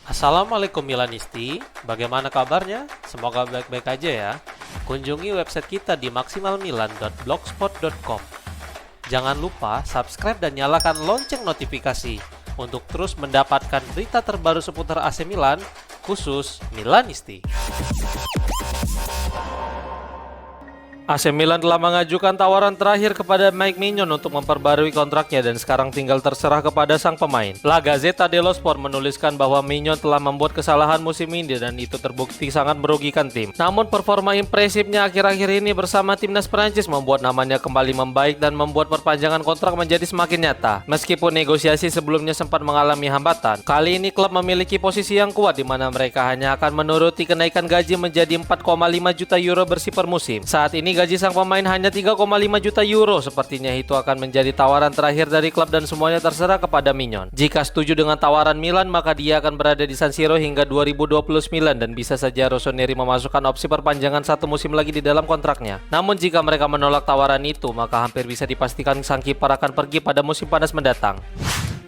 Assalamualaikum Milanisti, bagaimana kabarnya? Semoga baik-baik aja ya. Kunjungi website kita di maksimalmilan.blogspot.com. Jangan lupa subscribe dan nyalakan lonceng notifikasi untuk terus mendapatkan berita terbaru seputar AC Milan, khusus Milanisti. AC Milan telah mengajukan tawaran terakhir kepada Mike Maignan untuk memperbarui kontraknya dan sekarang tinggal terserah kepada sang pemain. La Gazzetta dello Sport menuliskan bahwa Maignan telah membuat kesalahan musim ini dan itu terbukti sangat merugikan tim. Namun performa impresifnya akhir-akhir ini bersama timnas Prancis membuat namanya kembali membaik dan membuat perpanjangan kontrak menjadi semakin nyata. Meskipun negosiasi sebelumnya sempat mengalami hambatan, kali ini klub memiliki posisi yang kuat di mana mereka hanya akan menuruti kenaikan gaji menjadi 4,5 juta euro bersih per musim. Saat ini gaji sang pemain hanya 3,5 juta euro. Sepertinya itu akan menjadi tawaran terakhir dari klub dan semuanya terserah kepada Maignan. Jika setuju dengan tawaran Milan, maka dia akan berada di San Siro hingga 2029 dan bisa saja Rossoneri memasukkan opsi perpanjangan satu musim lagi di dalam kontraknya. Namun jika mereka menolak tawaran itu, maka hampir bisa dipastikan sang kiper akan pergi pada musim panas mendatang.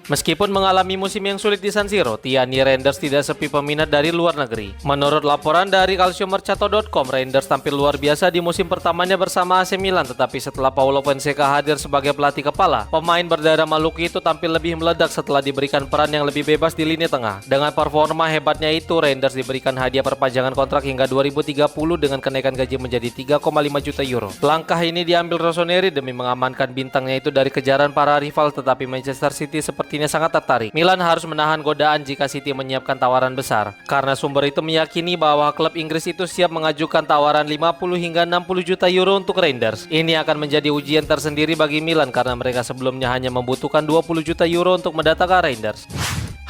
Meskipun mengalami musim yang sulit di San Siro, Tierney Reinders tidak sepi peminat dari luar negeri. Menurut laporan dari calciomercato.com, Reinders tampil luar biasa di musim pertamanya bersama AC Milan, tetapi setelah Paulo Fonseca hadir sebagai pelatih kepala, pemain berdarah Maluku itu tampil lebih meledak setelah diberikan peran yang lebih bebas di lini tengah. Dengan performa hebatnya itu, Reinders diberikan hadiah perpanjangan kontrak hingga 2030 dengan kenaikan gaji menjadi 3,5 juta euro. Langkah ini diambil Rossoneri demi mengamankan bintangnya itu dari kejaran para rival, tetapi Manchester City seperti sangat tertarik. Milan harus menahan godaan jika City menyiapkan tawaran besar, karena sumber itu meyakini bahwa klub Inggris itu siap mengajukan tawaran 50 hingga 60 juta euro untuk Reinders. Ini akan menjadi ujian tersendiri bagi Milan karena mereka sebelumnya hanya membutuhkan 20 juta euro untuk mendatangkan Reinders.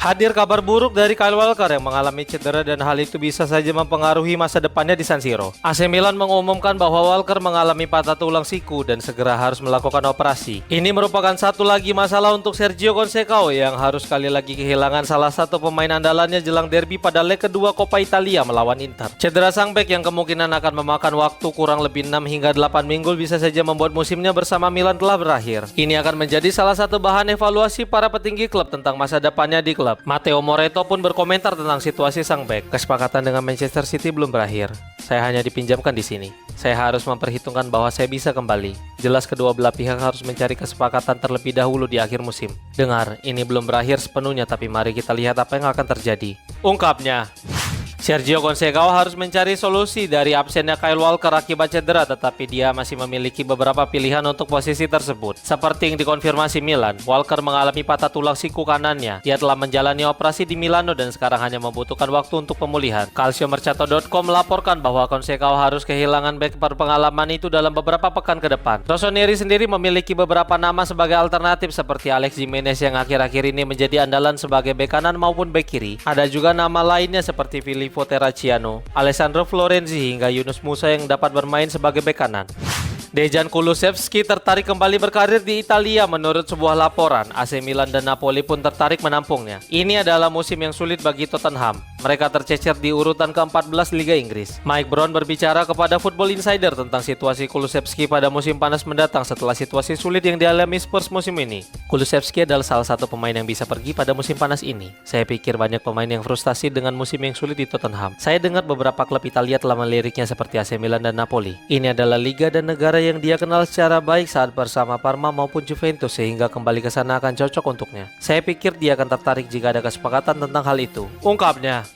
Hadir kabar buruk dari Kyle Walker yang mengalami cedera dan hal itu bisa saja mempengaruhi masa depannya di San Siro. AC Milan mengumumkan bahwa Walker mengalami patah tulang siku dan segera harus melakukan operasi. Ini merupakan satu lagi masalah untuk Sergio Conceição yang harus sekali lagi kehilangan salah satu pemain andalannya jelang derby pada leg kedua Coppa Italia melawan Inter. Cedera sang bek yang kemungkinan akan memakan waktu kurang lebih 6 hingga 8 minggu bisa saja membuat musimnya bersama Milan telah berakhir. Ini akan menjadi salah satu bahan evaluasi para petinggi klub tentang masa depannya di klub. Matteo Moretto pun berkomentar tentang situasi sang bek. Kesepakatan dengan Manchester City belum berakhir. Saya hanya dipinjamkan di sini. Saya harus memperhitungkan bahwa saya bisa kembali. Jelas kedua belah pihak harus mencari kesepakatan terlebih dahulu di akhir musim. Dengar, ini belum berakhir sepenuhnya, tapi mari kita lihat apa yang akan terjadi, ungkapnya. Sergio Conceição harus mencari solusi dari absennya Kyle Walker akibat cedera, tetapi dia masih memiliki beberapa pilihan untuk posisi tersebut. Seperti yang dikonfirmasi Milan, Walker mengalami patah tulang siku kanannya. Dia telah menjalani operasi di Milano dan sekarang hanya membutuhkan waktu untuk pemulihan. Calciomercato.com melaporkan bahwa Conceição harus kehilangan bek berpengalaman itu dalam beberapa pekan ke depan. Rossoneri sendiri memiliki beberapa nama sebagai alternatif seperti Alex Jimenez yang akhir-akhir ini menjadi andalan sebagai bek kanan maupun bek kiri. Ada juga nama lainnya seperti Filippo Terracciano, Alessandro Florenzi hingga Yunus Musa yang dapat bermain sebagai bek kanan. Dejan Kulusevski tertarik kembali berkarir di Italia menurut sebuah laporan. AC Milan dan Napoli pun tertarik menampungnya. Ini adalah musim yang sulit bagi Tottenham. Mereka tercecer di urutan ke-14 Liga Inggris. Mike Brown berbicara kepada Football Insider tentang situasi Kulusevski pada musim panas mendatang setelah situasi sulit yang dialami Spurs musim ini. Kulusevski adalah salah satu pemain yang bisa pergi pada musim panas ini. Saya pikir banyak pemain yang frustasi dengan musim yang sulit di Tottenham. Saya dengar beberapa klub Italia telah meliriknya seperti AC Milan dan Napoli. Ini adalah liga dan negara yang dia kenal secara baik saat bersama Parma maupun Juventus, sehingga kembali ke sana akan cocok untuknya. Saya pikir dia akan tertarik jika ada kesepakatan tentang hal itu, ungkapnya.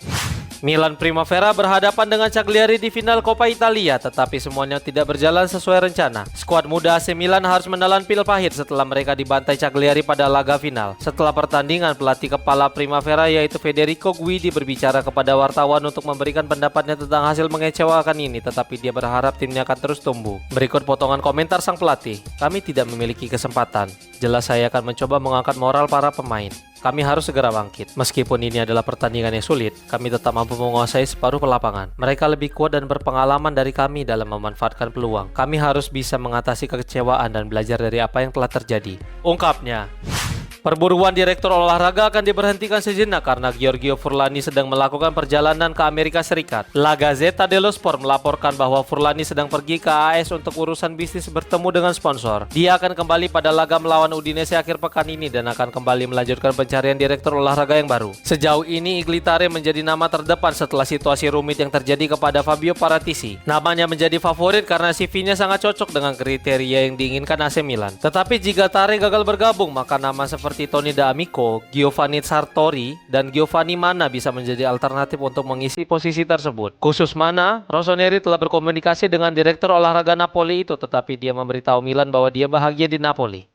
Milan Primavera berhadapan dengan Cagliari di final Coppa Italia, tetapi semuanya tidak berjalan sesuai rencana. Skuad muda AC Milan harus menelan pil pahit setelah mereka dibantai Cagliari pada laga final. Setelah pertandingan, pelatih kepala Primavera yaitu Federico Guidi berbicara kepada wartawan untuk memberikan pendapatnya tentang hasil mengecewakan ini, tetapi dia berharap timnya akan terus tumbuh. Berikut potongan komentar sang pelatih. Kami tidak memiliki kesempatan. Jelas saya akan mencoba mengangkat moral para pemain. Kami harus segera bangkit. Meskipun ini adalah pertandingan yang sulit, kami tetap mampu menguasai separuh lapangan. Mereka lebih kuat dan berpengalaman dari kami dalam memanfaatkan peluang. Kami harus bisa mengatasi kekecewaan dan belajar dari apa yang telah terjadi, ungkapnya. Perburuan direktur olahraga akan diberhentikan sejenak karena Giorgio Furlani sedang melakukan perjalanan ke Amerika Serikat. La Gazzetta dello Sport melaporkan bahwa Furlani sedang pergi ke AS untuk urusan bisnis bertemu dengan sponsor. Dia akan kembali pada laga melawan Udinese akhir pekan ini dan akan kembali melanjutkan pencarian direktur olahraga yang baru. Sejauh ini Iglitare menjadi nama terdepan setelah situasi rumit yang terjadi kepada Fabio Paratici. Namanya menjadi favorit karena CV-nya sangat cocok dengan kriteria yang diinginkan AC Milan. Tetapi jika Tare gagal bergabung, maka nama seperti Tony D'Amico, Giovanni Sartori, dan Giovanni Mana bisa menjadi alternatif untuk mengisi posisi tersebut. Khusus Mana, Rossoneri telah berkomunikasi dengan direktur olahraga Napoli itu, tetapi dia memberitahu Milan bahwa dia bahagia di Napoli.